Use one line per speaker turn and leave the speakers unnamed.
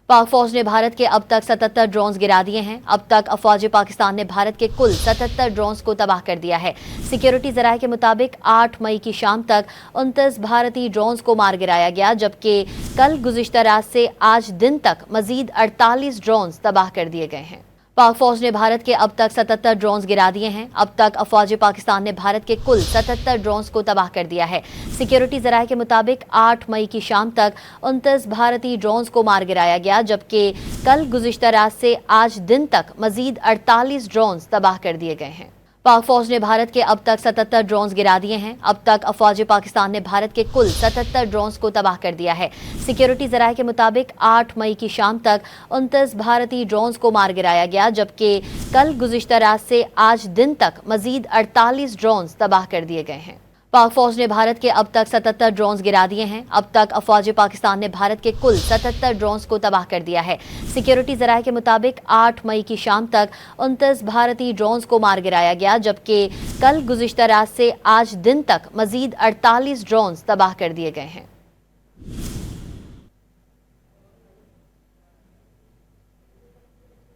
पाक फौज ने भारत के अब तक 77 ड्रोन्स गिरा दिए हैं। अब तक अफवाज पाकिस्तान ने भारत के कुल 77 ड्रोन्स को तबाह कर दिया है। सिक्योरिटी जराये के मुताबिक 8 मई की शाम तक 29 भारतीय ड्रोन्स को मार गिराया गया, जबकि कल गुज़िश्ता रात से आज दिन तक मजीद 48 ड्रोन्स तबाह कर दिए गए हैं। पाक फौज ने भारत के अब तक 77 ड्रोन्स गिरा दिए हैं। अब तक अफवाज पाकिस्तान ने भारत के कुल 77 ड्रोन्स को तबाह कर दिया है। सिक्योरिटी जराये के मुताबिक 8 मई की शाम तक 29 भारतीय ड्रोन्स को मार गिराया गया, जबकि कल गुज़िश्ता रात से आज दिन तक मजीद 48 ड्रोन्स तबाह कर दिए गए हैं। पाक फौज ने भारत के अब तक 77 ड्रोन्स गिरा दिए हैं। अब तक अफवाज पाकिस्तान ने भारत के कुल 77 ड्रोन्स को तबाह कर दिया है। सिक्योरिटी जराये के मुताबिक 8 मई की शाम तक 29 भारतीय ड्रोन्स को मार गिराया गया, जबकि कल गुज़िश्ता रात से आज दिन तक मजीद 48 ड्रोन्स तबाह कर दिए गए हैं। पाक फौज ने भारत के अब तक 77 ड्रोन्स गिरा दिए हैं। अब तक अफवाज पाकिस्तान ने भारत के कुल 77 ड्रोन्स को तबाह कर दिया है। सिक्योरिटी जराये के मुताबिक 8 मई की शाम तक 29 भारतीय ड्रोन्स को मार गिराया गया, जबकि कल गुज़िश्ता रात से आज दिन तक मजीद 48 ड्रोन्स तबाह कर दिए गए हैं।